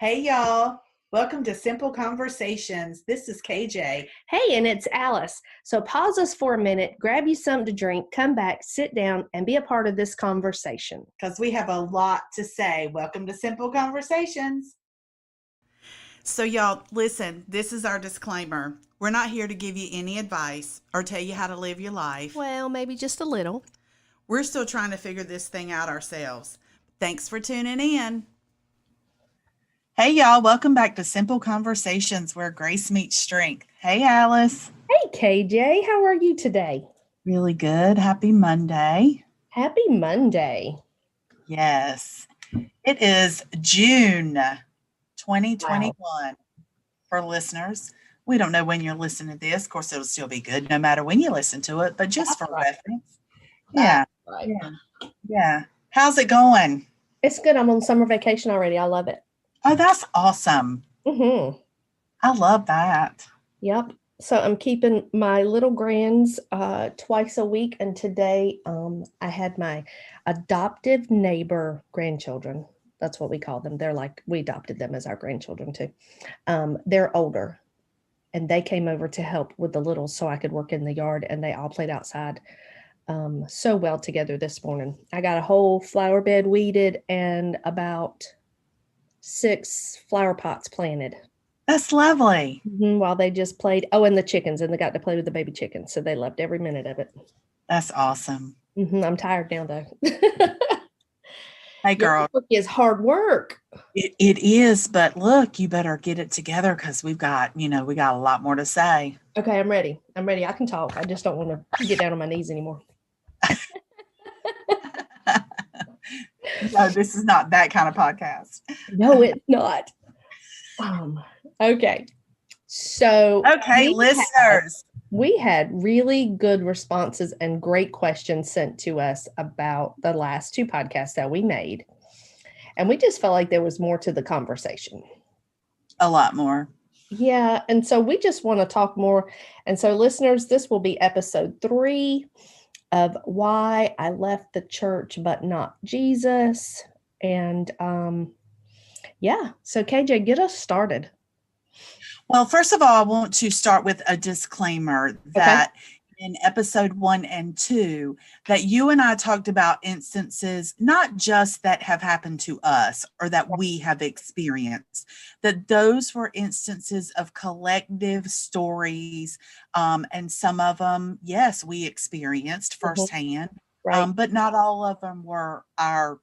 Hey, y'all. Welcome to Simple Conversations. This is KJ. Hey, and it's Alice. So pause us for a minute, grab you something to drink, come back, sit down, and be a part of this conversation. Because we have a lot to say. Welcome to Simple Conversations. So, y'all, listen, this is our disclaimer. We're not here to give you any advice or tell you how to live your life. Well, maybe just a little. We're still trying to figure this thing out ourselves. Thanks for tuning in. Hey, y'all. Welcome back to Simple Conversations, where grace meets strength. Hey, Alice. Hey, KJ, how are you today? Really good. Happy Monday. Happy Monday. Yes. It is June 2021. Wow. For listeners. We don't know when you're listening to this. Of course, it'll still be good no matter when you listen to it, but just for reference. Yeah. Right. Yeah. How's it going? It's good. I'm on summer vacation already. I love it. Oh, that's awesome. Mm-hmm. I love that. Yep. So I'm keeping my little grands twice a week. And today I had my adoptive neighbor grandchildren. That's what we call them. They're like, we adopted them as our grandchildren too. They're older and they came over to help with the little so I could work in the yard, and they all played outside so well together this morning. I got a whole flower bed weeded and about 6 flower pots planted. That's lovely. While they just played. Oh, and the chickens, and they got to play with the baby chickens. So they loved every minute of it. That's awesome. I'm tired now, though. Hey, girl. Work is hard work. It is, but look, you better get it together because we got a lot more to say. Okay, I'm ready. I can talk. I just don't want to get down on my knees anymore. No, this is not that kind of podcast. No, it's not. Okay. So, listeners. We had really good responses and great questions sent to us about the last 2 podcasts that we made. And we just felt like there was more to the conversation. A lot more. Yeah. And so we just want to talk more. And so, listeners, this will be episode 3 of Why I Left the Church But Not Jesus. And so KJ, get us started. Well, first of all, I want to start with a disclaimer that in episode 1 and 2, that you and I talked about instances, not just that have happened to us or that we have experienced, that those were instances of collective stories. And some of them, yes, we experienced firsthand, but not all of them were our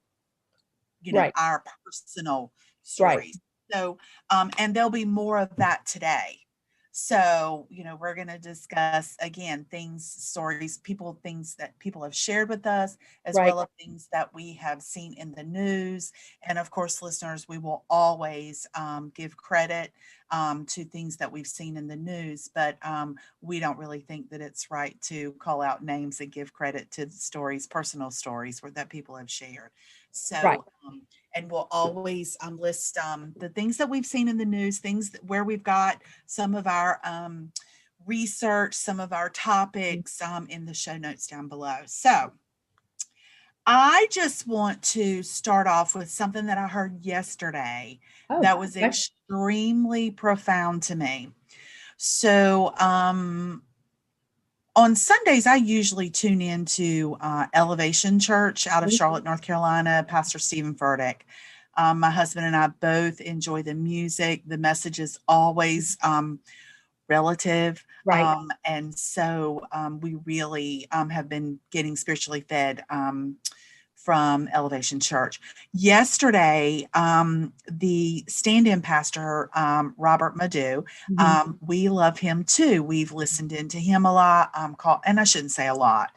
personal stories. Right. So, and there'll be more of that today. So, we're going to discuss again, stories, things that people have shared with us, as well as things that we have seen in the news. And of course, listeners, we will always give credit to things that we've seen in the news, but we don't really think that it's right to call out names and give credit to stories, personal stories that people have shared. So, and we'll always list the things that we've seen in the news, where we've got some of our research, some of our topics in the show notes down below. So I just want to start off with something that I heard yesterday that was extremely profound to me. So on Sundays, I usually tune into Elevation Church out of Charlotte, North Carolina, Pastor Stephen Furtick. My husband and I both enjoy the music. The message is always relative. And so we really have been getting spiritually fed from Elevation Church. Yesterday, the stand-in pastor, Robert Madu, we love him too. We've listened into him a lot, and I shouldn't say a lot,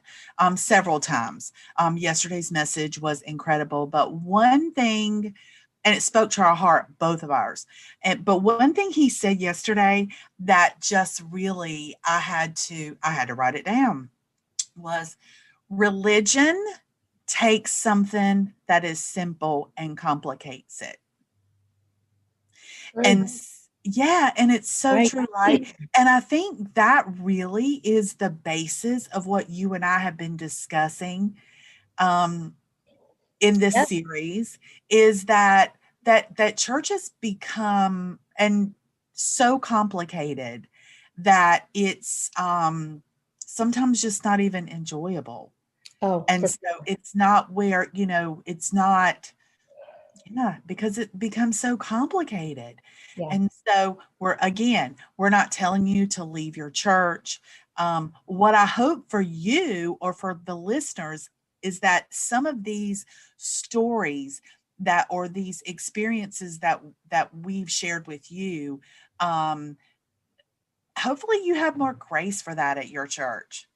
several times. Yesterday's message was incredible, but one thing, and it spoke to our heart, both of ours. But one thing he said yesterday that just really, I had to write it down, was religion takes something that is simple and complicates it. And it's so true, right? And I think that really is the basis of what you and I have been discussing in this series, is that that church has become and so complicated that it's sometimes just not even enjoyable. Oh, And for so it's not where, it's not, yeah, because it becomes so complicated. yeah. And so we're not telling you to leave your church. What I hope for you or for the listeners is that some of these stories that or these experiences that we've shared with you, um, hopefully you have more grace for that at your church.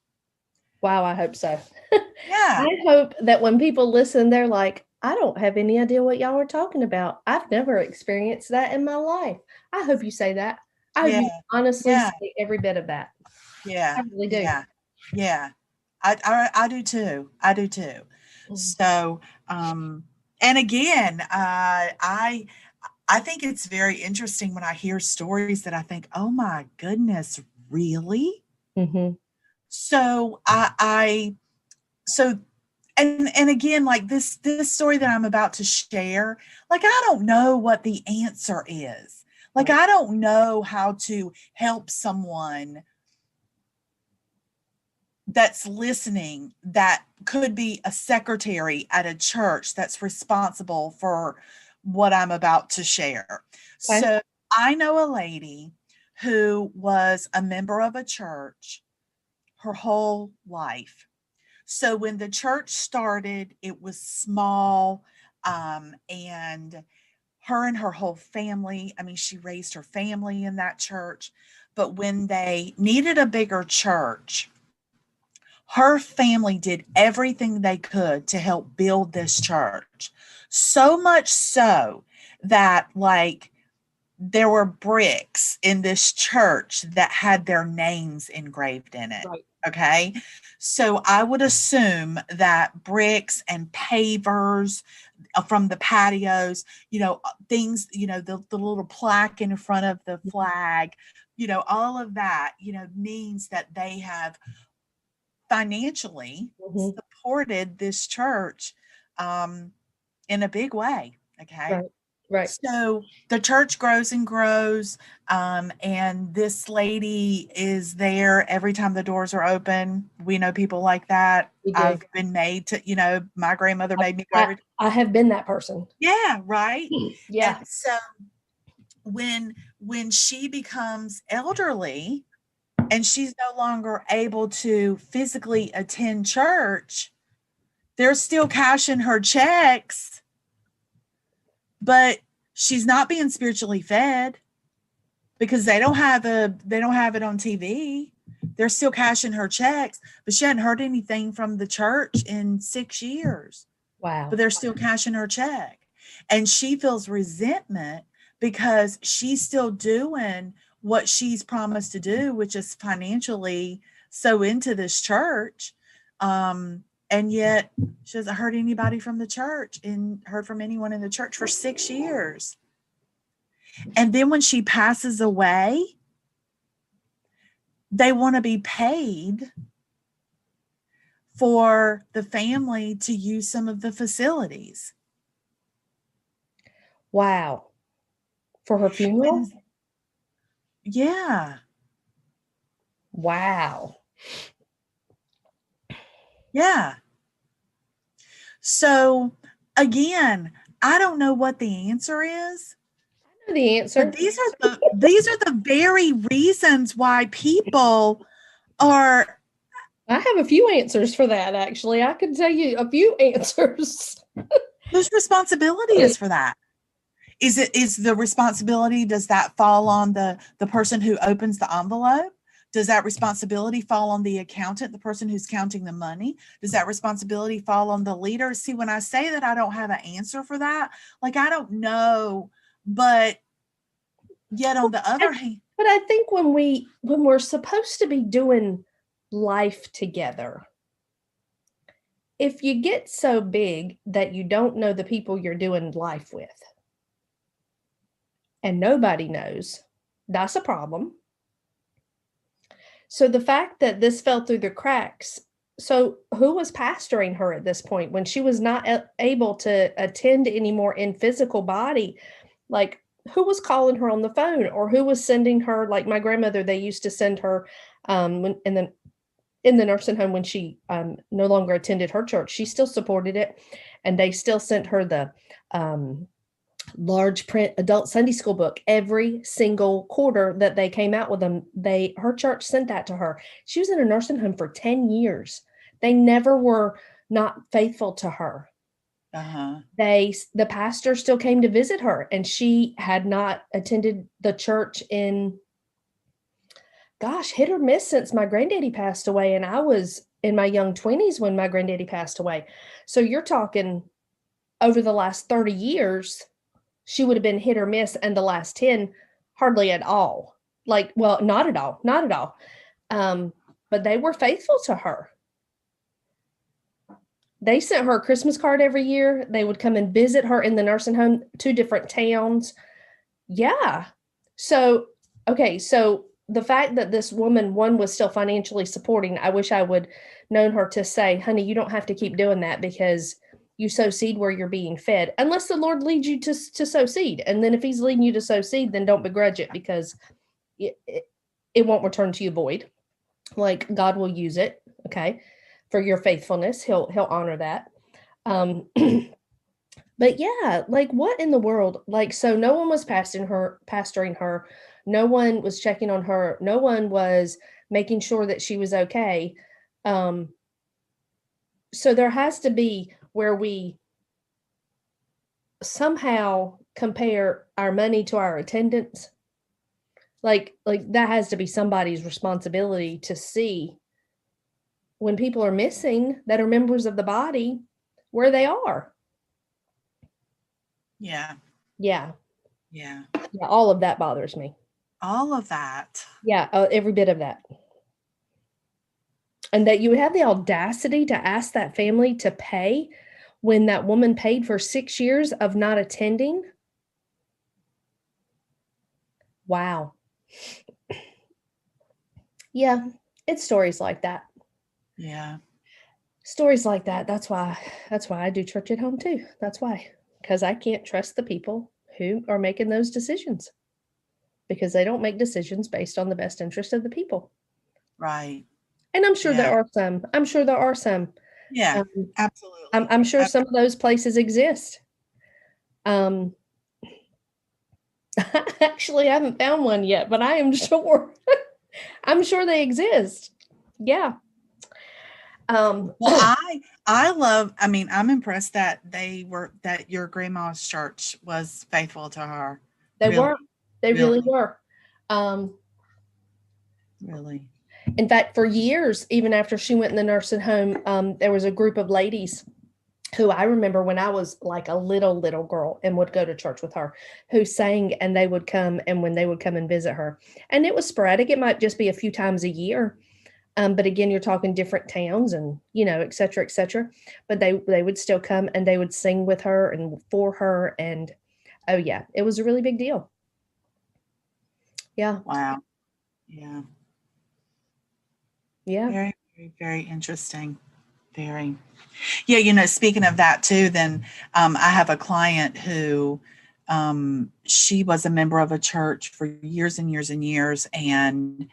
Wow, I hope so. Yeah, I hope that when people listen, they're like, I don't have any idea what y'all are talking about. I've never experienced that in my life. I hope you say that. I hope you yeah, honestly yeah, say every bit of that. I yeah, really do. yeah, yeah. I do too. I do too. Mm. So, and again, I think it's very interesting when I hear stories that I think, oh my goodness, really? Mhm. So so and again, like this story that I'm about to share, like I don't know what the answer is. Like Right. I don't know how to help someone that's listening that could be a secretary at a church that's responsible for what I'm about to share. Okay. So I know a lady who was a member of a church her whole life. So when the church started, it was small, and her whole family, I mean, she raised her family in that church. But when they needed a bigger church, her family did everything they could to help build this church. So much so that, like, there were bricks in this church that had their names engraved in it. Right. Okay. So I would assume that bricks and pavers from the patios, things, the little plaque in front of the flag, all of that, means that they have financially Mhm. supported this church um, in a big way. Okay. Right. Right. So the church grows and grows. And this lady is there every time the doors are open. We know people like that. We do. I've been made to, my grandmother I made me go I every. I have been that person. Yeah, right. And Yeah. so when she becomes elderly and she's no longer able to physically attend church, they're still cashing her checks, but she's not being spiritually fed because they don't have it on TV. They're still cashing her checks, but she hadn't heard anything from the church in 6 years. But Wow. they're still cashing her check. And she feels resentment because she's still doing what she's promised to do, which is financially so into this church. And yet she hasn't heard anybody from the church and heard from anyone in the church for 6 years. And then when she passes away, they want to be paid for the family to use some of the facilities. Wow. For her funeral? And yeah, Wow. yeah. So again, I don't know what the answer is, I know the but answer. these are the very reasons why people are. I have a few answers for that, actually. I can tell you a few answers. Whose responsibility is for that? Is the responsibility, does that fall on the person who opens the envelope? Does that responsibility fall on the accountant, the person who's counting the money? Does that responsibility fall on the leader? See, when I say that I don't have an answer for that, like I don't know, but yet on the I other hand, but I think when we're supposed to be doing life together, if you get so big that you don't know the people you're doing life with and nobody knows, that's a problem. So the fact that this fell through the cracks So who was pastoring her at this point when she was not able to attend anymore in physical body? Like, who was calling her on the phone, or who was sending her? Like my grandmother, they used to send her when in the nursing home when she no longer attended her church. She still supported it, and they still sent her the um, large print adult Sunday school book every single quarter that they came out with them. Her church sent that to her. She was in a nursing home for 10 years. They never were not faithful to her. Uh-huh. The pastor still came to visit her, and she had not attended the church in, gosh, hit or miss since my granddaddy passed away, and I was in my young 20s when my granddaddy passed away. So you're talking over the last 30 years, she would have been hit or miss, and the last 10 hardly at all. Like, well, not at all, not at all. But they were faithful to her. They sent her a Christmas card every year. They would come and visit her in the nursing home, 2 different towns. Yeah. So, okay, so the fact that this woman, one, was still financially supporting, I wish I would known her to say, honey, you don't have to keep doing that because you sow seed where you're being fed, unless the Lord leads you to sow seed. And then if he's leading you to sow seed, then don't begrudge it, because it won't return to you void. Like, God will use it, okay, for your faithfulness. He'll honor that. But yeah, like, what in the world? Like, so no one was pastoring her. No one was checking on her. No one was making sure that she was okay. Um, so there has to be where we somehow compare our money to our attendance. Like that has to be somebody's responsibility to see when people are missing that are members of the body where they are. Yeah. Yeah. Yeah. Yeah. All of that bothers me. All of that. Yeah. Every bit of that. And that you would have the audacity to ask that family to pay when that woman paid for 6 years of not attending. Wow. Yeah. It's stories like that. Yeah. Stories like that. That's why I do church at home too. That's why. Because I can't trust the people who are making those decisions, because they don't make decisions based on the best interest of the people. Right. And I'm sure there Yeah. are some. I'm sure there are some. Yeah. Um, Absolutely. I'm sure some of those places exist. Um, I actually haven't found one yet, but I am sure. I'm sure they exist. Yeah. Well, I mean, I'm impressed that that your grandma's church was faithful to her. They Really, were. They really really, were. Um, really. in fact, for years, even after she went in the nursing home, there was a group of ladies who I remember when I was like a little girl and would go to church with her, who sang, and they would come, and when they would come and visit her, and it was sporadic. It might just be a few times a year. But again, you're talking different towns and, et cetera, et cetera. But they would still come, and they would sing with her and for her. And oh yeah, it was a really big deal. Yeah. Wow. Yeah. Yeah. Very, very, very interesting. Very. Yeah, speaking of that too, then I have a client who she was a member of a church for years and years and years, and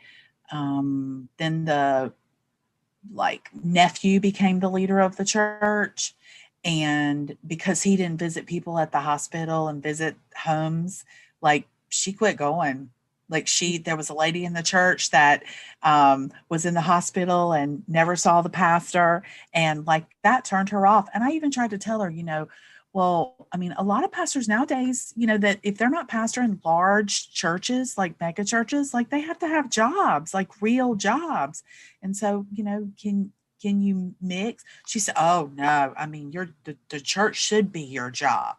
then the like nephew became the leader of the church, and because he didn't visit people at the hospital and visit homes, like she quit going. Like there was a lady in the church that was in the hospital and never saw the pastor, and like that turned her off. And I even tried to tell her, well, I mean, a lot of pastors nowadays, that if they're not pastoring large churches, like mega churches, like they have to have jobs, like real jobs. And so, can you mix? She said, oh no, I mean, the church should be your job.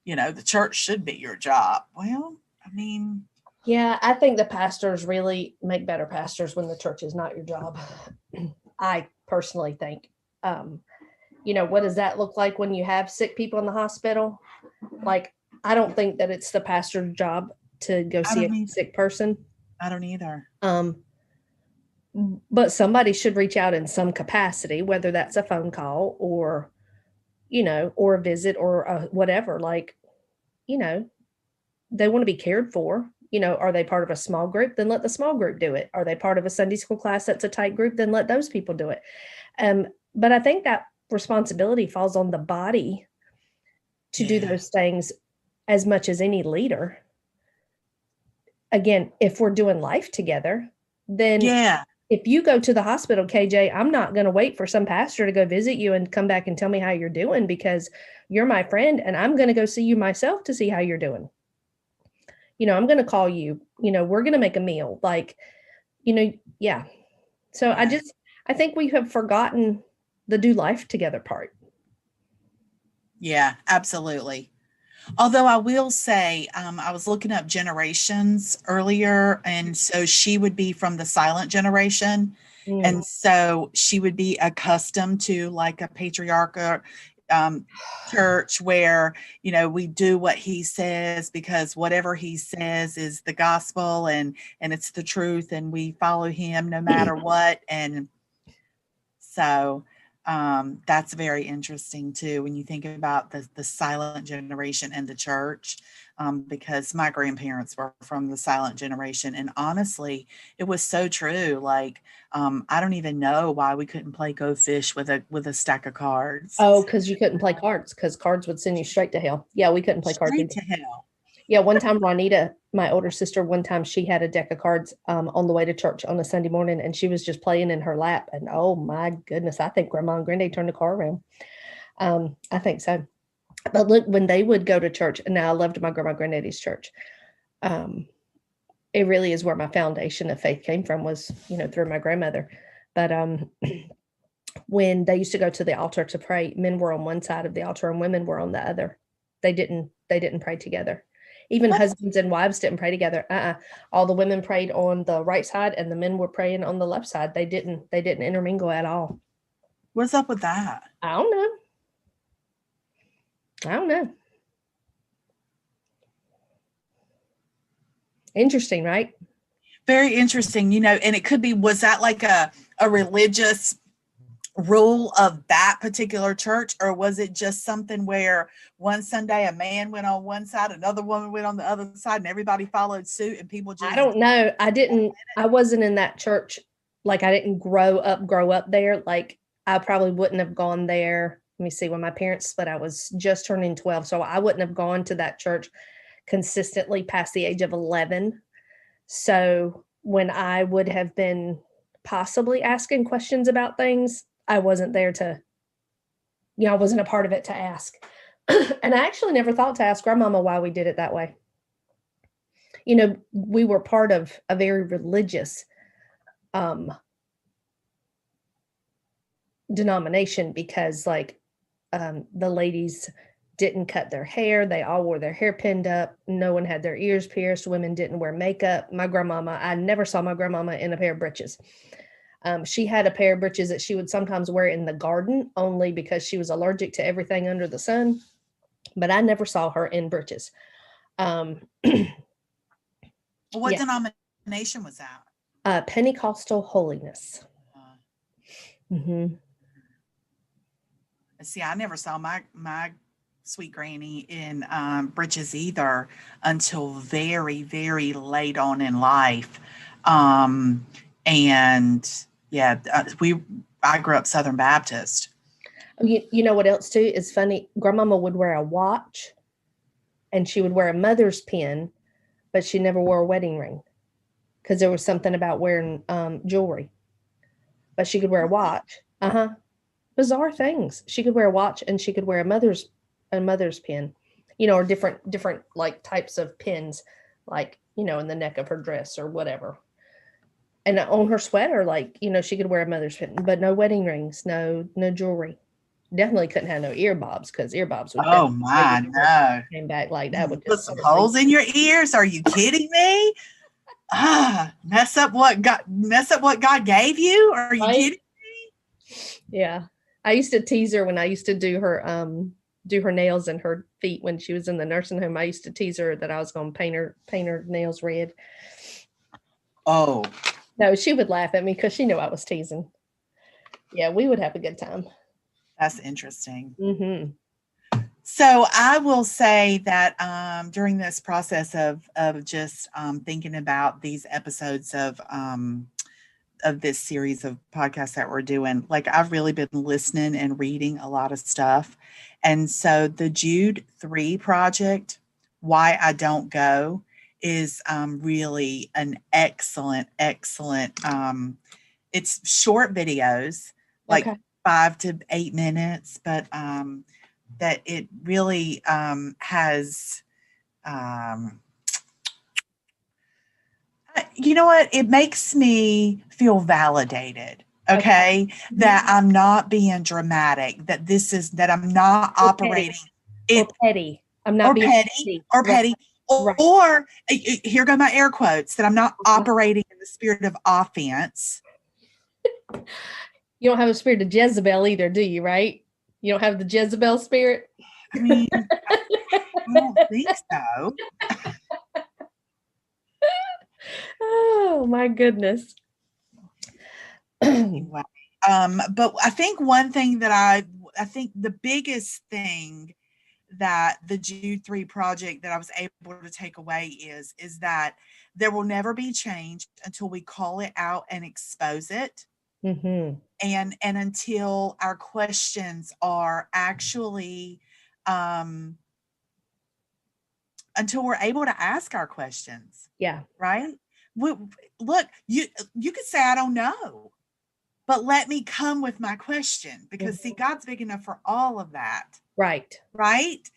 The church should be your job. Well, I mean, Yeah, I think the pastors really make better pastors when the church is not your job. I personally think. What does that look like when you have sick people in the hospital? Like, I don't think that it's the pastor's job to go I see don't a either. sick person. I don't either. Um, but somebody should reach out in some capacity, whether that's a phone call or, or a visit or whatever. Like, you know, they want to be cared for. Are they part of a small group? Then let the small group do it. Are they part of a Sunday school class that's a tight group? Then let those people do it. But I think that responsibility falls on the body to do those things as much as any leader. Again, if we're doing life together, then if you go to the hospital, KJ, I'm not going to wait for some pastor to go visit you and come back and tell me how you're doing, because you're my friend and I'm going to go see you myself to see how you're doing. I'm going to call you, we're going to make a meal, like, yeah. So I think we have forgotten the do life together part. Yeah, absolutely. Although I will say, I was looking up generations earlier, and so she would be from the silent generation. And so she would be accustomed to like a patriarchal church where, we do what he says because whatever he says is the gospel and it's the truth, and we follow him no matter what. And so that's very interesting too when you think about the silent generation and the church, because my grandparents were from the silent generation, and honestly, it was so true. Like, I don't even know why we couldn't play Go Fish with a stack of cards. Oh, because you couldn't play cards, because cards would send you straight to hell. Yeah, we couldn't play cards. Straight to hell. Yeah, one time Juanita, my older sister, one time she had a deck of cards on the way to church on a Sunday morning, and she was just playing in her lap. And oh my goodness, I think Grandma and Granddad turned the car around. I think so. But look, when they would go to church, and now I loved my Grandma and Granddaddy's church. It really is where my foundation of faith came from, was, through my grandmother. But when they used to go to the altar to pray, men were on one side of the altar and women were on the other. They didn't pray together. Even husbands and wives didn't pray together. All the women prayed on the right side and the men were praying on the left side. They didn't intermingle at all. What's up with that? I don't know. Interesting, right? Very interesting, and it could be, was that like a religious rule of that particular church, or was it just something where one Sunday a man went on one side, another woman went on the other side, and everybody followed suit, and people just... I don't know. I wasn't in that church. Like, I didn't grow up there. Like, I probably wouldn't have gone there. Let me see, when my parents split, I was just turning 12. So I wouldn't have gone to that church consistently past the age of 11. So when I would have been possibly asking questions about things, I wasn't there to, I wasn't a part of it to ask. And I actually never thought to ask Grandmama why we did it that way. We were part of a very religious denomination, because like the ladies didn't cut their hair. They all wore their hair pinned up. No one had their ears pierced. Women didn't wear makeup. My grandmama, I never saw my grandmama in a pair of breeches. She had a pair of breeches that she would sometimes wear in the garden, only because she was allergic to everything under the sun. But I never saw her in breeches. What denomination was that? Pentecostal Holiness. See, I never saw my sweet granny in breeches either until very, very late on in life. And yeah, I grew up Southern Baptist. You know what else too is funny? Grandmama would wear a watch, and she would wear a mother's pin, but she never wore a wedding ring, because there was something about wearing jewelry. But she could wear a watch. Bizarre things. She could wear a watch, and she could wear a mother's pin, or different like types of pins, like, in the neck of her dress or whatever. And on her sweater, like, she could wear a mother's pin, but no wedding rings, no jewelry. Definitely couldn't have no earbobs, because earbobs would... Oh my, no. Came back like that. Would put some holes in your ears? Are you kidding me? Mess up what God gave you? Are you kidding me? Yeah. I used to tease her when I used to do her nails and her feet when she was in the nursing home. I used to tease her that I was going to paint her nails red. Oh, No, she would laugh at me because she knew I was teasing. Yeah, we would have a good time. That's interesting. Mm-hmm. So I will say that during this process of just thinking about these episodes of this series of podcasts that we're doing, like I've really been listening and reading a lot of stuff, and so the Jude 3 project, Why I Don't Go, is really an excellent. It's short videos, like Okay. 5 to 8 minutes, but that it really has you know what? It makes me feel validated. Okay. That I'm not being dramatic, that I'm not Or operating petty. Or it petty. I'm not or being petty or Right. petty Right. or here go my air quotes, that I'm not operating in the spirit of offense. You don't have a spirit of Jezebel either, do you? Right? You don't have the Jezebel spirit. I mean, I don't think so. Oh my goodness. Anyway, but I think one thing that I think the biggest thing that the Jude 3 project that I was able to take away is that there will never be change until we call it out and expose it. Mm-hmm. And until our questions are actually until we're able to ask our questions. Yeah. Right? Look, you could say I don't know, but let me come with my question, because see, God's big enough for all of that. Right. Right.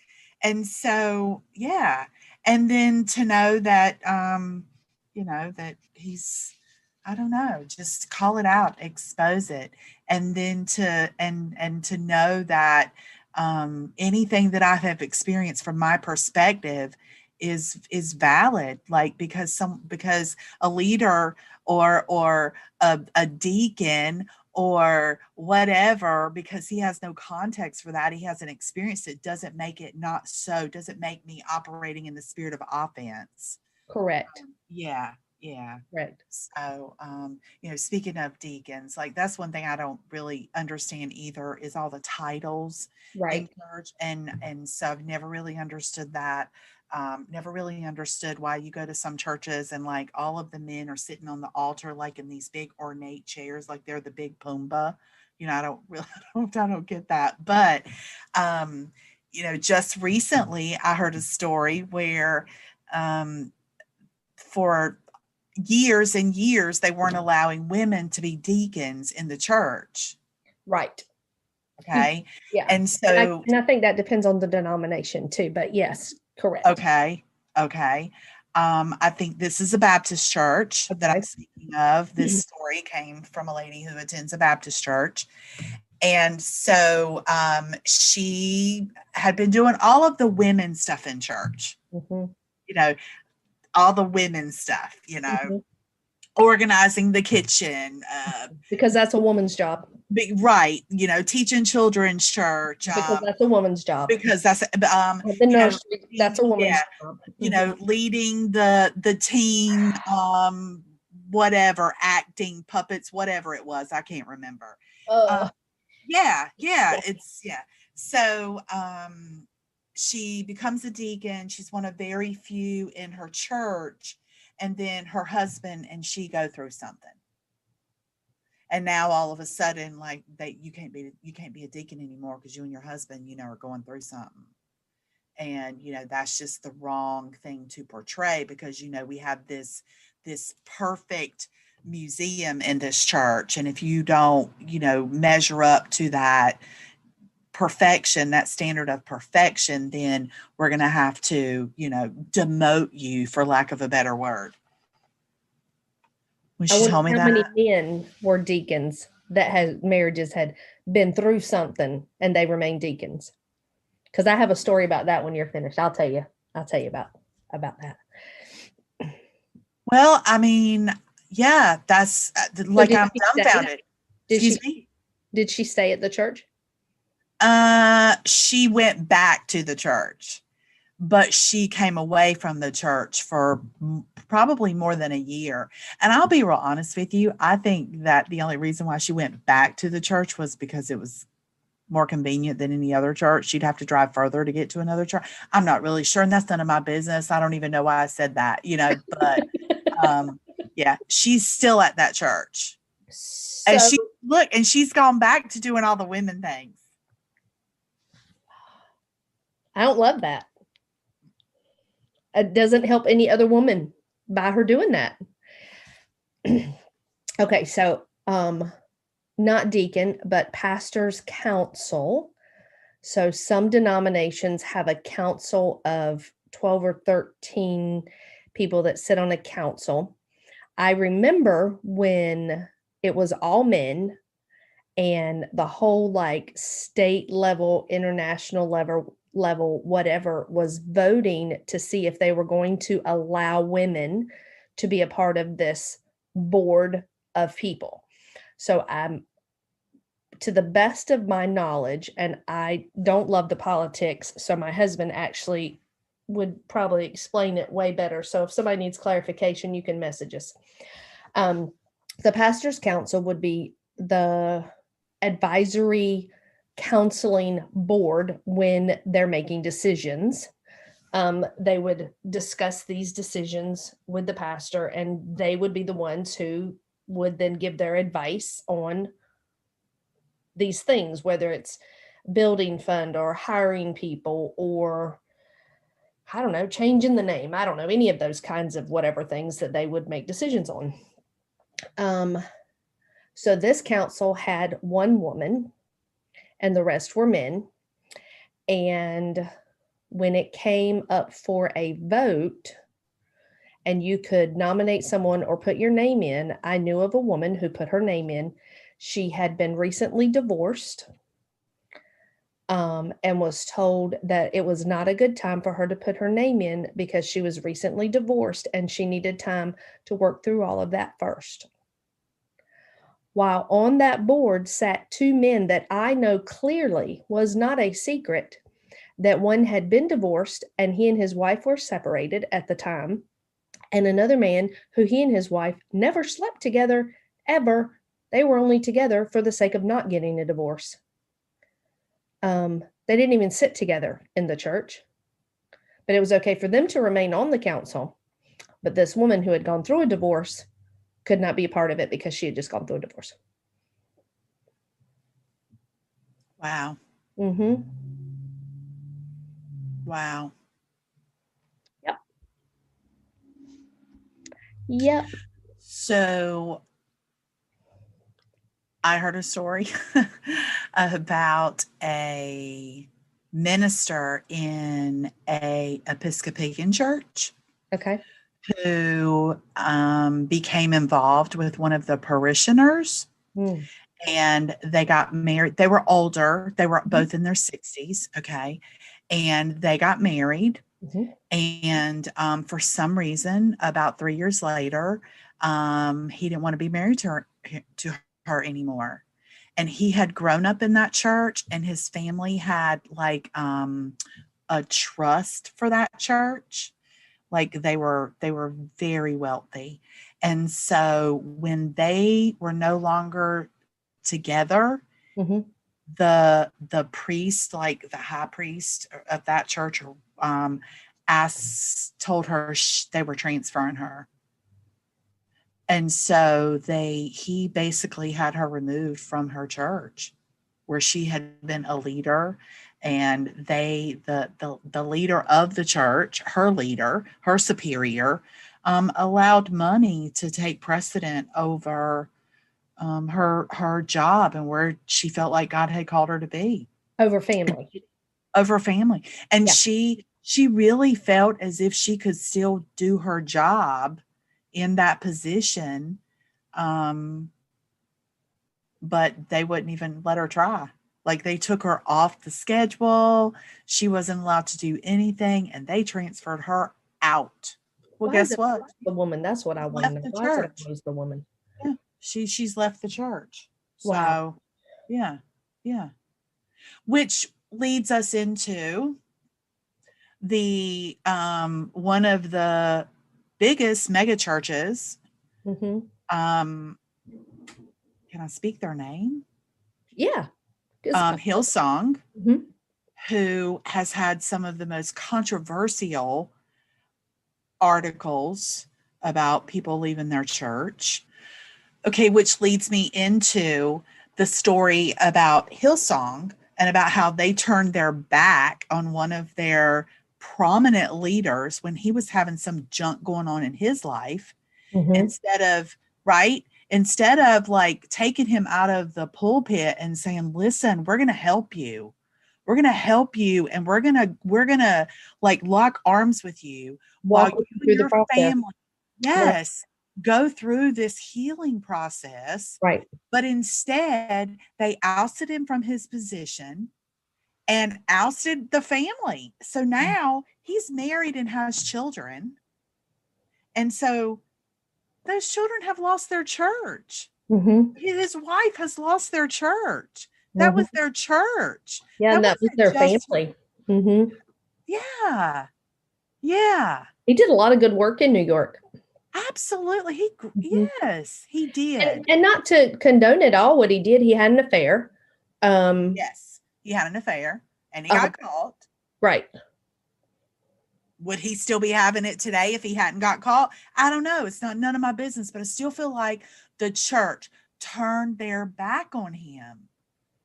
And so, yeah. And then to know that, that he's, I don't know, just call it out, expose it. And then and to know that anything that I have experienced from my perspective is valid, like because a leader or a deacon or whatever, because he has no context for that, he hasn't experienced it, doesn't make it not so, doesn't make me operating in the spirit of offense. Correct. Yeah. Correct. So speaking of deacons, like that's one thing I don't really understand either, is all the titles in Right. church, and so I've never really understood that. Never really understood why you go to some churches and like all of the men are sitting on the altar like in these big ornate chairs, like they're the big Pumbaa. I don't really I don't get that. But just recently I heard a story where for years and years they weren't allowing women to be deacons in the church. Right. Okay. Yeah. And so and I think that depends on the denomination too, but yes, correct. Okay. I think this is a Baptist church that I'm speaking of. This story came from a lady who attends a Baptist church. And so she had been doing all of the women's stuff in church, all the women's stuff, organizing the kitchen. Because that's a woman's job. Right. Teaching children's church. Because that's a woman's job. Because that's the nursery, that's a woman's job. Leading the team, whatever, acting, puppets, whatever it was, I can't remember. So she becomes a deacon. She's one of very few in her church, and then her husband and she go through something. And now all of a sudden, like you can't be a deacon anymore because you and your husband, are going through something. And, that's just the wrong thing to portray, because, we have this perfect museum in this church. And if you don't, measure up to that perfection, that standard of perfection, then we're going to have to, demote you, for lack of a better word. When she told me that, how many men were deacons that had marriages had been through something and they remained deacons? Because I have a story about that when you're finished. I'll tell you about that. Well, I mean, yeah, that's like, I'm dumbfounded. Excuse me? Did she stay at the church? She went back to the church. but she came away from the church for probably more than a year. And I'll be real honest with you. I think that the only reason why she went back to the church was because it was more convenient than any other church. She'd have to drive further to get to another church. I'm not really sure. And that's none of my business. I don't even know why I said that, but yeah, she's still at that church. And So and she's gone back to doing all the women things. I don't love that. It doesn't help any other woman by her doing that. Okay, so not deacon, but pastor's council. So some denominations have a council of 12 or 13 people that sit on a council. I remember when it was all men and the whole like state level, international level, whatever, was voting to see if they were going to allow women to be a part of this board of people. So I'm, to the best of my knowledge, and I don't love the politics, so my husband actually would probably explain it way better. So if somebody needs clarification, you can message us. The pastor's council would be the advisory counseling board when they're making decisions. They would discuss these decisions with the pastor, and they would be the ones who would then give their advice on these things, whether it's building fund or hiring people or, I don't know, changing the name. I don't know, any of those kinds of whatever things that they would make decisions on. So this council had one woman and the rest were men. And when it came up for a vote and you could nominate someone or put your name in, I knew of a woman who put her name in. She had been recently divorced, and was told that it was not a good time for her to put her name in because she was recently divorced and she needed time to work through all of that first. While on that board sat two men that I know clearly was not a secret, that one had been divorced and he and his wife were separated at the time, and another man who he and his wife never slept together ever. They were only together for the sake of not getting a divorce. They didn't even sit together in the church, but it was okay for them to remain on the council. But this woman who had gone through a divorce could not be a part of it because she had just gone through a divorce. Wow. Mm-hmm. Wow. Yep. Yep. So I heard a story about a minister in a Episcopalian church Okay. who became involved with one of the parishioners, and they got married. They were older. They were both in their 60s. Okay. And they got married. And for some reason, about 3 years later, he didn't want to be married to her anymore. And he had grown up in that church, and his family had like a trust for that church. Like they were very wealthy. And so when they were no longer together, the priest, like the high priest of that church, told her they were transferring her. And so he basically had her removed from her church where she had been a leader, and the leader of the church, her leader, her superior, allowed money to take precedent over her job and where she felt like God had called her to be. Over family. And she really felt as if she could still do her job in that position, but they wouldn't even let her try. Like they took her off the schedule. She wasn't allowed to do anything, and they transferred her out. Well, guess what? The woman. That's what I want to know. Why did it lose the woman? Yeah, she's left the church. Wow. So, yeah. Which leads us into the one of the biggest mega churches. Mm-hmm. Um, can I speak their name? Yeah. It's Hillsong, mm-hmm. who has had some of the most controversial articles about people leaving their church. Okay, which leads me into the story about Hillsong and about how they turned their back on one of their prominent leaders when he was having some junk going on in his life. Mm-hmm. Instead of, right? Instead of like taking him out of the pulpit and saying, listen, we're going to help you. We're going to help you, and we're going to like lock arms with you while Walk with you you and through the your process. family, Right. yes, go through this healing process. Right. But instead, they ousted him from his position and ousted the family. So now he's married and has children. And so those children have lost their church. Mm-hmm. His wife has lost their church. That Mm-hmm. was their church. Yeah, That and that was wasn't their just, family. Mm-hmm. yeah, yeah, He did a lot of good work in New York. absolutely. He, Mm-hmm. yes, he did. And not to condone at all what he did, he had an affair. Um, Yes, he had an affair and he uh, got caught. right. Would he still be having it today if he hadn't got caught? I don't know. It's not none of my business, but I still feel like the church turned their back on him.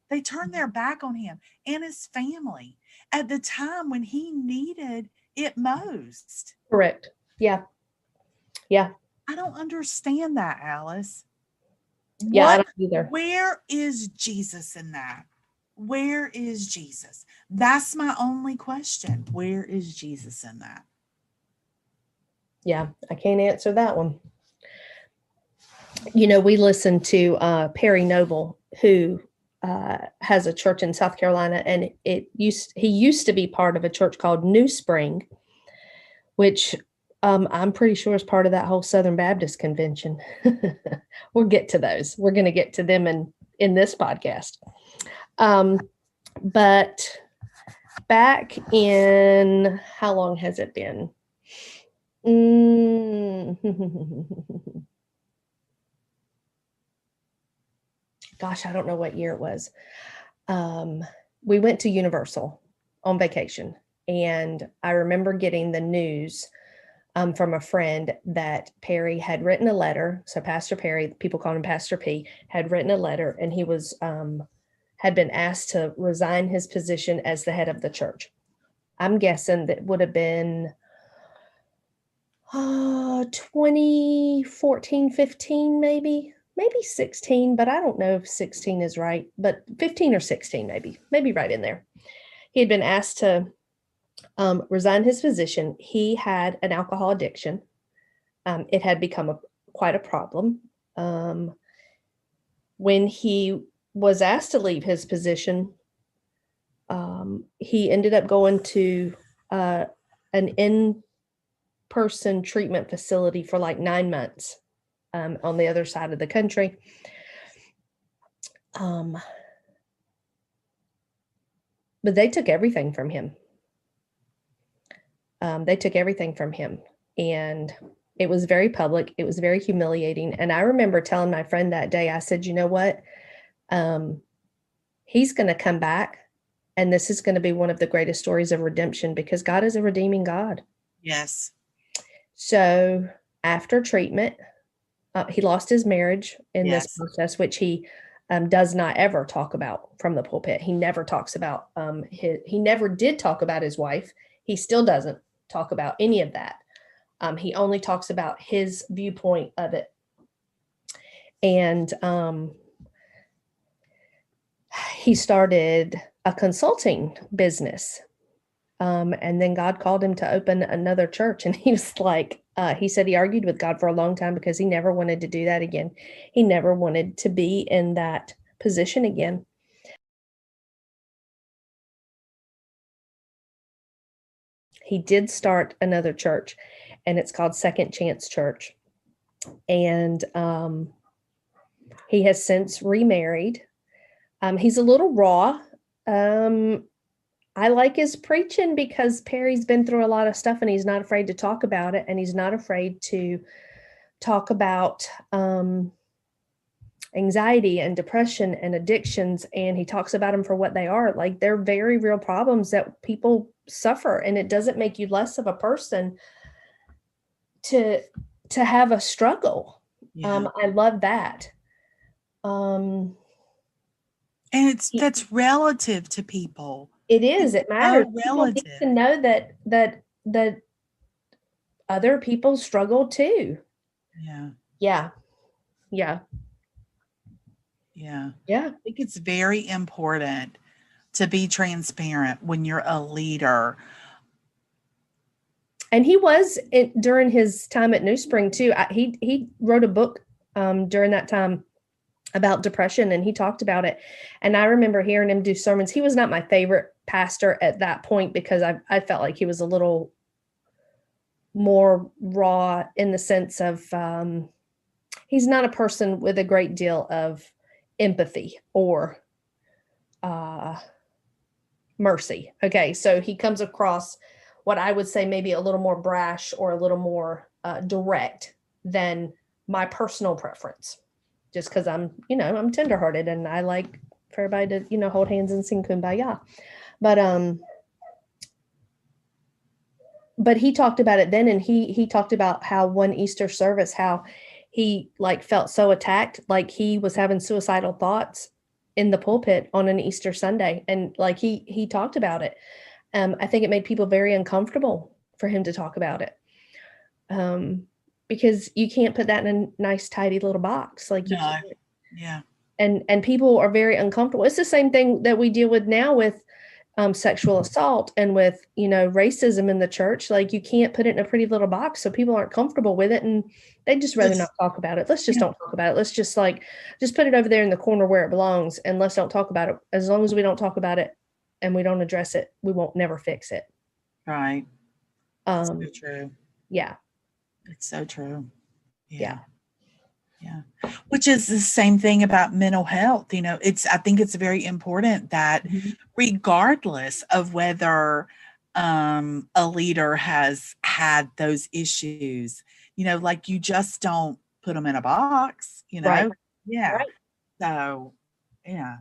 They turned their back on him and his family at the time when he needed it most. Correct. Yeah. Yeah. I don't understand that, Alice. Yeah, I What, don't either. where is Jesus in that? Where is Jesus? That's my only question. Where is Jesus in that? Yeah, I can't answer that one. You know, we listened to Perry Noble, who has a church in South Carolina, and he used to be part of a church called New Spring, which I'm pretty sure is part of that whole Southern Baptist Convention. We'll get to those. We're going to get to them in this podcast. But back in, how long has it been? Gosh, I don't know what year it was. We went to Universal on vacation, and I remember getting the news from a friend that Perry had written a letter. So Pastor Perry, people call him Pastor P, had written a letter, and he was had been asked to resign his position as the head of the church. I'm guessing that would have been 2014, 15, maybe 16, but I don't know if 16 is right, but 15 or 16, maybe right in there. He had been asked to resign his position. He had an alcohol addiction. It had become quite a problem. When he was asked to leave his position, he ended up going to an in-person treatment facility for like 9 months on the other side of the country. But they took everything from him. And it was very public. It was very humiliating. And I remember telling my friend that day, I said, you know what? He's going to come back, and this is going to be one of the greatest stories of redemption, because God is a redeeming God. Yes. So after treatment, he lost his marriage in this process, which he does not ever talk about from the pulpit. He never talks about he never did talk about his wife. He still doesn't talk about any of that. He only talks about his viewpoint of it. And he started a consulting business. And then God called him to open another church. And he was like, he said he argued with God for a long time because he never wanted to do that again. He never wanted to be in that position again. He did start another church, and it's called Second Chance Church. And he has since remarried. He's a little raw. I I like his preaching because Perry's been through a lot of stuff and he's not afraid to talk about it. And he's not afraid to talk about anxiety and depression and addictions. And he talks about them for what they are. Like, they're very real problems that people suffer. And it doesn't make you less of a person to have a struggle. Yeah. I love that. And that's relative to people. It is. It matters. So People need relative. to know that other people struggle too. Yeah. Yeah. Yeah. Yeah. Yeah. I think it's very important to be transparent when you're a leader. And he was during his time at New Spring too. He wrote a book during that time about depression, and he talked about it. And I remember hearing him do sermons. He was not my favorite pastor at that point because I felt like he was a little more raw in the sense of he's not a person with a great deal of empathy or mercy. Okay, so he comes across what I would say maybe a little more brash or a little more direct than my personal preference. Just because I'm tenderhearted and I like for everybody to, hold hands and sing Kumbaya. But he talked about it then, and he talked about how one Easter service, how he like felt so attacked, like he was having suicidal thoughts in the pulpit on an Easter Sunday. And like he talked about it. I think it made people very uncomfortable for him to talk about it. Because you can't put that in a nice, tidy little box. Like, you No. can't. Yeah. And people are very uncomfortable. It's the same thing that we deal with now with sexual assault and with, racism in the church. Like, you can't put it in a pretty little box, so people aren't comfortable with it, and they just rather not talk about it. Let's just don't talk about it. Let's just put it over there in the corner where it belongs, and let's don't talk about it. As long as we don't talk about it and we don't address it, we won't never fix it. Right. So true. Yeah. It's so true. Yeah. Yeah. Which is the same thing about mental health. I think it's very important that regardless of whether a leader has had those issues, like, you just don't put them in a box, Right. Yeah. Right. So, yeah.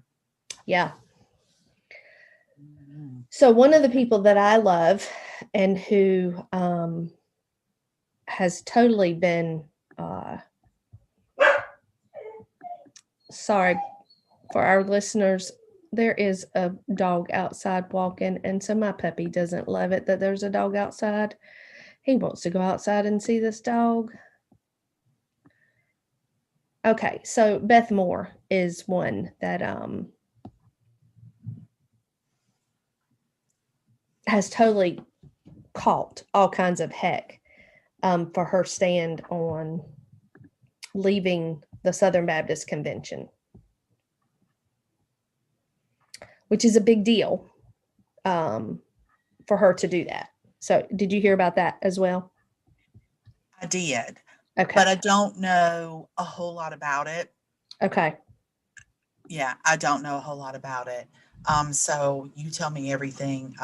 Yeah. So one of the people that I love and who has totally been sorry for our listeners, there is a dog outside walking, and so my puppy doesn't love it that there's a dog outside. He wants to go outside and see this dog. Okay, so Beth Moore is one that has totally caught all kinds of heck for her stand on leaving the Southern Baptist Convention, which is a big deal for her to do that. So did you hear about that as well? I did. Okay. But I don't know a whole lot about it. Okay. Yeah, I don't know a whole lot about it. So you tell me everything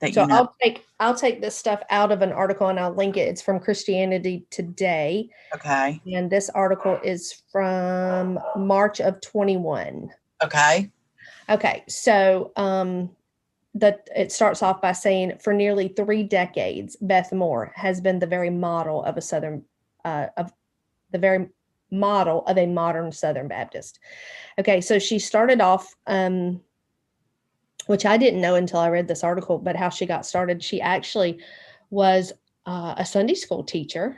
that So you know. I'll take this stuff out of an article and I'll link it. It's from Christianity Today. Okay. And this article is from March of 21. Okay. Okay. So it starts off by saying, for nearly 3 decades, Beth Moore has been the very model of a modern Southern Baptist. Okay, so she started off, which I didn't know until I read this article, but how she got started. She actually was a Sunday school teacher,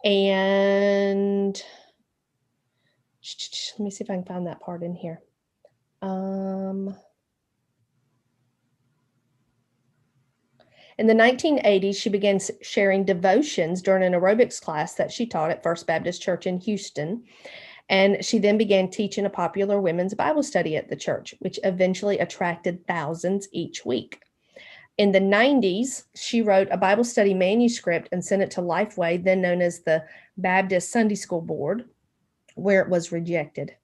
and let me see if I can find that part in here. In the 1980s, she began sharing devotions during an aerobics class that she taught at First Baptist Church in Houston. And she then began teaching a popular women's Bible study at the church, which eventually attracted thousands each week. In the 90s, she wrote a Bible study manuscript and sent it to Lifeway, then known as the Baptist Sunday School Board, where it was rejected.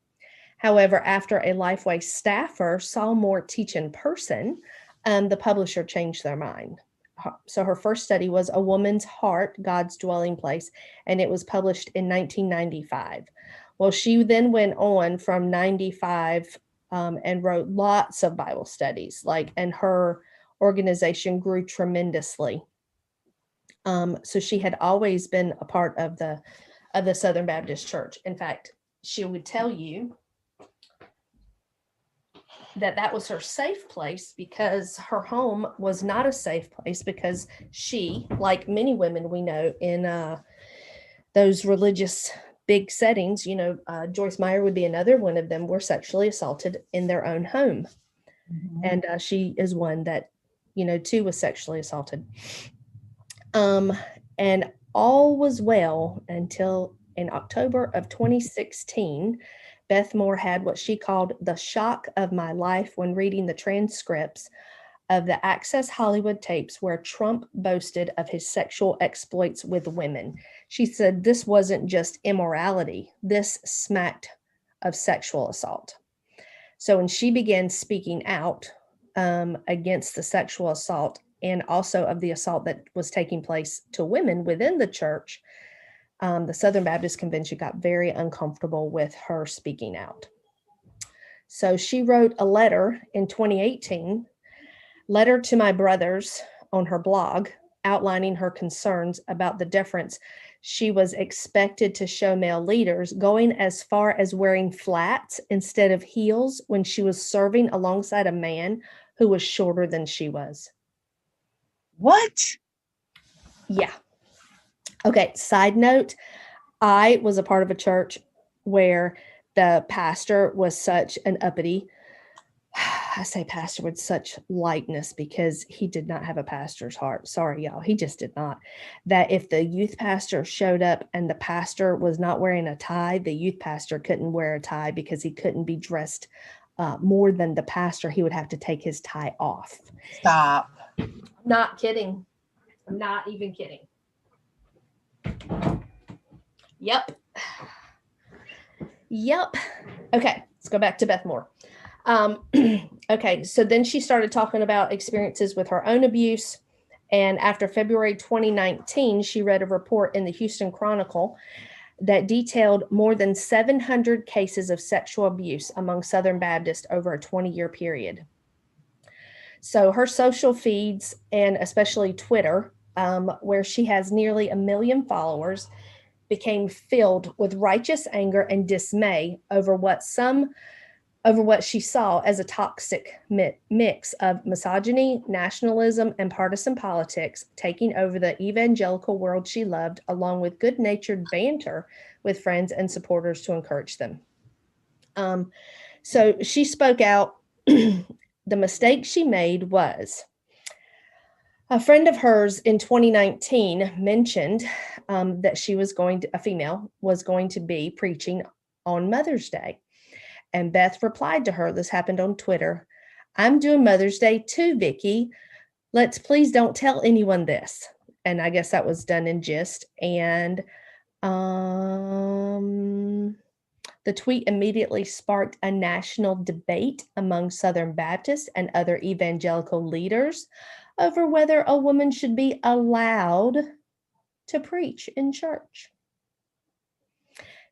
However, after a Lifeway staffer saw Moore teach in person, the publisher changed their mind. So her first study was A Woman's Heart, God's Dwelling Place, and it was published in 1995. Well, she then went on from 95 and wrote lots of Bible studies, and her organization grew tremendously. So she had always been a part of the Southern Baptist Church. In fact, she would tell you that was her safe place, because her home was not a safe place, because she, like many women we know in those religious big settings, Joyce Meyer would be another one of them, were sexually assaulted in their own home. Mm-hmm. And she is one that, too, was sexually assaulted. And all was well until in October of 2016, Beth Moore had what she called the shock of my life when reading the transcripts of the Access Hollywood tapes where Trump boasted of his sexual exploits with women. She said this wasn't just immorality, this smacked of sexual assault. So when she began speaking out against the sexual assault and also of the assault that was taking place to women within the church, the Southern Baptist Convention got very uncomfortable with her speaking out. So she wrote a letter in 2018, Letter to My Brothers, on her blog, outlining her concerns about the deference she was expected to show male leaders, going as far as wearing flats instead of heels when she was serving alongside a man who was shorter than she was. What? Yeah. Okay, side note, I was a part of a church where the pastor was such an uppity, I say pastor with such lightness because he did not have a pastor's heart. Sorry, y'all, he just did not. That if the youth pastor showed up and the pastor was not wearing a tie, the youth pastor couldn't wear a tie because he couldn't be dressed more than the pastor. He would have to take his tie off. Stop. I'm not kidding. I'm not even kidding. Yep. Okay, let's go back to Beth Moore. Okay, so then she started talking about experiences with her own abuse. And after February 2019, she read a report in the Houston Chronicle that detailed more than 700 cases of sexual abuse among Southern Baptists over a 20-year period. So her social feeds, and especially Twitter, where she has nearly 1 million followers, became filled with righteous anger and dismay over what she saw as a toxic mix of misogyny, nationalism, and partisan politics taking over the evangelical world she loved, along with good-natured banter with friends and supporters to encourage them. So she spoke out. The mistake she made was, a friend of hers in 2019 mentioned that a female was going to be preaching on Mother's Day. And Beth replied to her, this happened on Twitter, I'm doing Mother's Day too, Vicki. Let's please don't tell anyone this. And I guess that was done in jest. And the tweet immediately sparked a national debate among Southern Baptists and other evangelical leaders over whether a woman should be allowed to preach in church.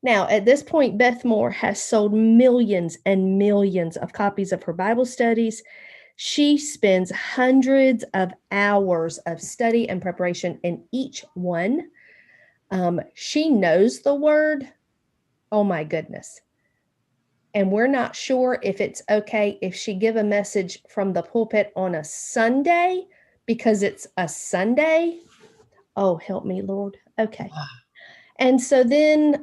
Now, at this point, Beth Moore has sold millions and millions of copies of her Bible studies. She spends hundreds of hours of study and preparation in each one. She knows the word. Oh my goodness. And we're not sure if it's okay if she give a message from the pulpit on a Sunday because it's a Sunday. Oh, help me, Lord. Okay. And so then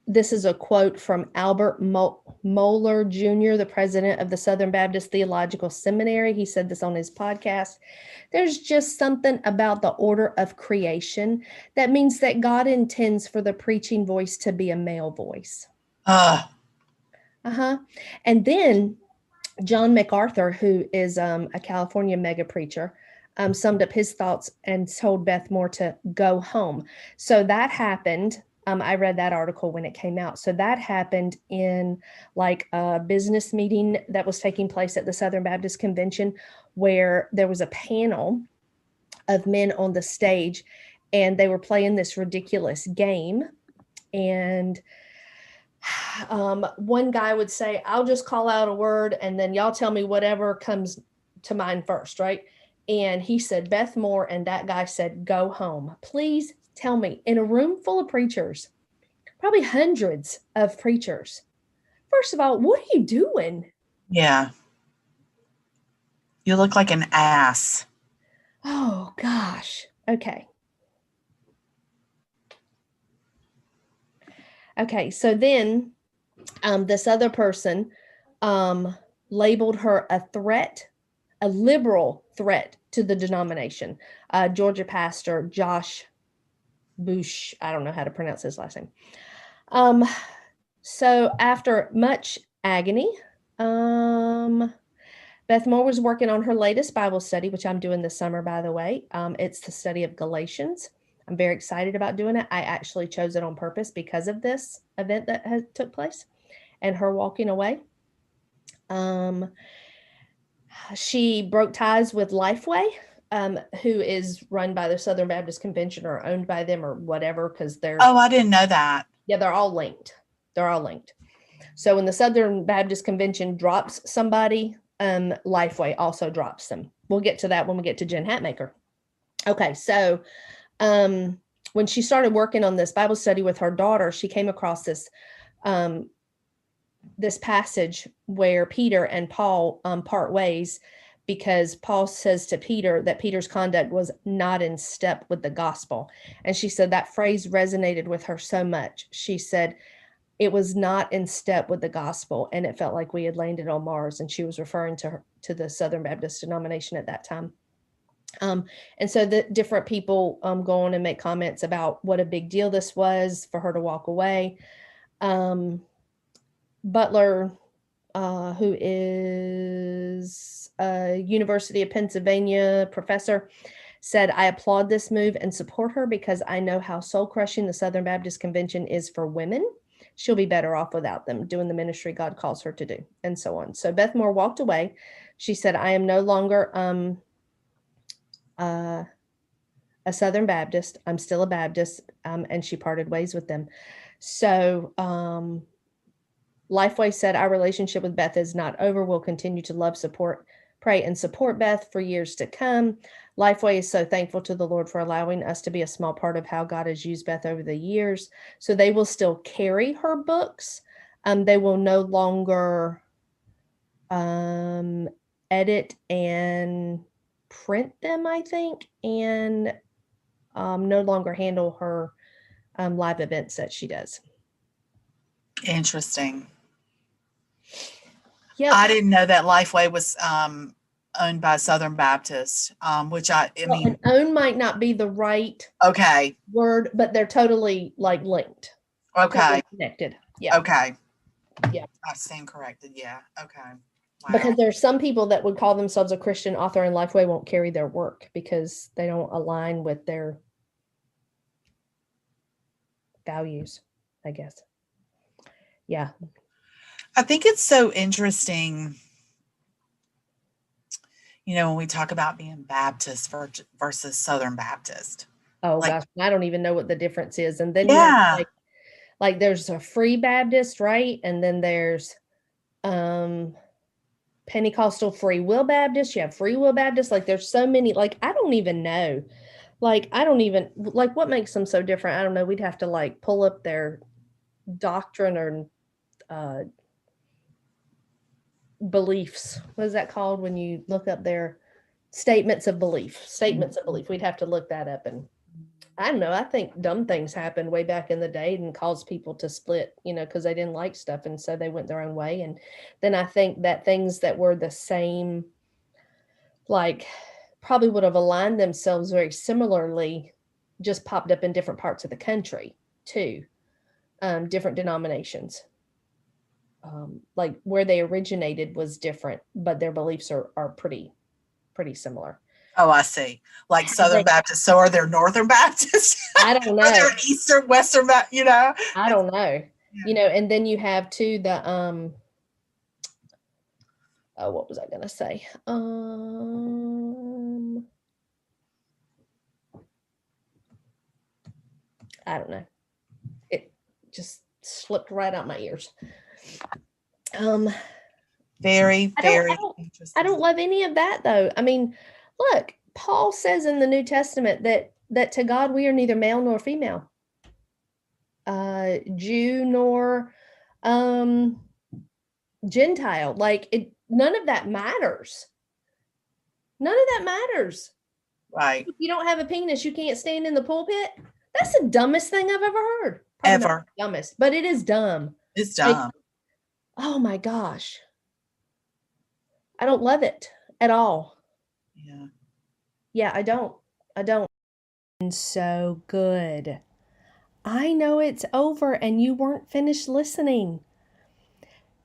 this is a quote from Albert Mohler Jr., the president of the Southern Baptist Theological Seminary. He said this on his podcast. There's just something about the order of creation that means that God intends for the preaching voice to be a male voice. And then John MacArthur, who is a California mega preacher, summed up his thoughts and told Beth Moore to go home. So that happened I read that article when it came out. So that happened in like a business meeting that was taking place at the Southern Baptist Convention, where there was a panel of men on the stage and they were playing this ridiculous game. And one guy would say, I'll just call out a word and then y'all tell me whatever comes to mind first, right? And he said, Beth Moore, and that guy said, go home. Please tell me, in a room full of preachers, probably hundreds of preachers. First of all, what are you doing? Yeah. You look like an ass. Oh, gosh. Okay. Okay. So then this other person labeled her a threat, a liberal threat to the denomination. Georgia pastor Josh Bush, I don't know how to pronounce his last name. So after much agony, Beth Moore was working on her latest Bible study, which I'm doing this summer, by the way. It's the study of Galatians. I'm very excited about doing it. I actually chose it on purpose because of this event that has took place and her walking away. She broke ties with Lifeway, who is run by the Southern Baptist Convention or owned by them or whatever, because they're Oh, I didn't know that. Yeah, they're all linked. They're all linked. So when the Southern Baptist Convention drops somebody, Lifeway also drops them. We'll get to that when we get to Jen Hatmaker. Okay, so when she started working on this Bible study with her daughter, she came across this this passage where Peter and Paul part ways, because Paul says to Peter that Peter's conduct was not in step with the gospel. And she said that phrase resonated with her so much. She said it was not in step with the gospel, and it felt like we had landed on Mars. And she was referring to the Southern Baptist denomination at that time. And so the different people go on and make comments about what a big deal this was for her to walk away. Butler, who is a University of Pennsylvania professor, said, I applaud this move and support her because I know how soul-crushing the Southern Baptist Convention is for women. She'll be better off without them, doing the ministry God calls her to do, and so on. So Beth Moore walked away. She said, I am no longer a Southern Baptist. I'm still a Baptist, and she parted ways with them. So Lifeway said, our relationship with Beth is not over. We'll continue to love, support, pray, and support Beth for years to come. Lifeway is so thankful to the Lord for allowing us to be a small part of how God has used Beth over the years. So they will still carry her books. They will no longer edit and print them, I think, and no longer handle her live events that she does. Interesting. Yeah, I didn't know that Lifeway was owned by Southern Baptist, which I well, mean, and own might not be the right okay, word, but they're totally like linked, okay, totally connected. Yeah, okay. Yeah. I stand corrected. Yeah, okay. Wow. because there's some people that would call themselves a Christian author and Lifeway won't carry their work because they don't align with their values, I guess. Yeah. I think it's so interesting, you know, when we talk about being Baptist versus Southern Baptist. Oh Like, gosh, I don't even know what the difference is. And then you yeah, have like there's a Free Baptist, right? And then there's Pentecostal Free Will Baptist. You have Free Will Baptist. Like there's so many, like I don't even know. Like I don't even like what makes them so different. I don't know. We'd have to like pull up their doctrine or beliefs. What is that called when you look up their statements of belief? Statements of belief. We'd have to look that up. And I don't know. I think dumb things happened way back in the day and caused people to split, you know, because they didn't like stuff. And so they went their own way. And then I think that things that were the same, like probably would have aligned themselves very similarly, just popped up in different parts of the country too, different denominations. Like where they originated was different, but their beliefs are pretty similar. Oh, I see. Like Southern They- Baptist. So are there Northern Baptists? I don't Are there know. Eastern, Western, you know? I don't know. Yeah. And then you have too the oh, what was I gonna say? I don't know. It just slipped right out my ears. Very, I very don't interesting. love any of that though. I mean, look, Paul says in the New Testament that to God we are neither male nor female, Jew nor Gentile. Like none of that matters. None of that matters. Right. If you don't have a penis, you can't stand in the pulpit. That's the dumbest thing I've ever heard. Probably not Ever. the dumbest, but it is dumb. It's Like, dumb. oh my gosh. I don't love it at all. Yeah. Yeah, I don't. So good. I know it's over and you weren't finished listening.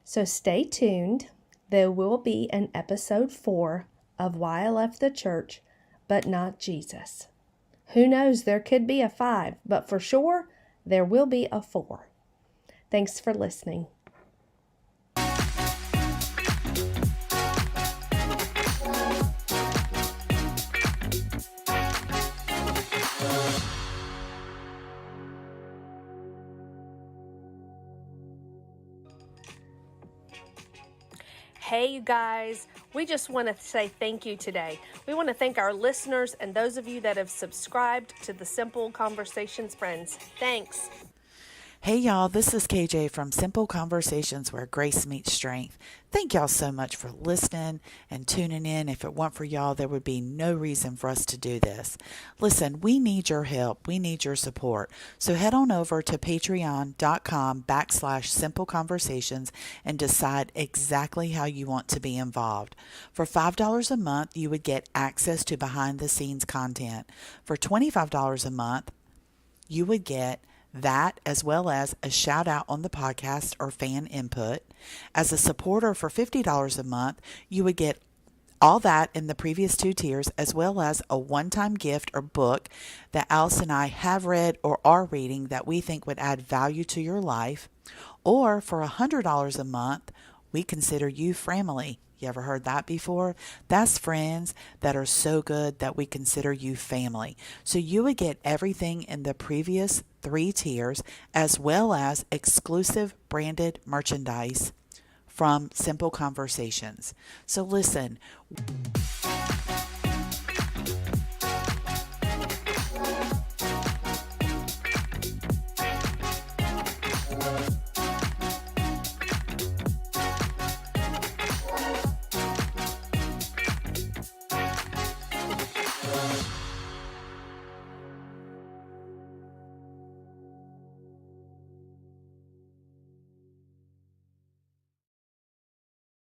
So stay tuned. There will be an episode 4 of Why I Left the Church, but Not Jesus. Who knows, there could be a 5, but for sure, there will be a 4. Thanks for listening. Hey, you guys, we just want to say thank you today. We want to thank our listeners and those of you that have subscribed to the Simple Conversations Friends. Thanks. Hey y'all, this is KJ from Simple Conversations where grace meets strength. Thank y'all so much for listening and tuning in. If it weren't for y'all, there would be no reason for us to do this. Listen, we need your help. We need your support. So head on over to patreon.com/Simple Conversations and decide exactly how you want to be involved. For $5 a month, you would get access to behind the scenes content. For $25 a month, you would get that as well as a shout out on the podcast or fan input. As a supporter for $50 a month, you would get all that in the previous 2 tiers, as well as a one-time gift or book that Alice and I have read or are reading that we think would add value to your life. Or for $100 a month, we consider you family. You ever heard that before? That's friends that are so good that we consider you family. So you would get everything in the previous 3 tiers, as well as exclusive branded merchandise from Simple Conversations. So listen.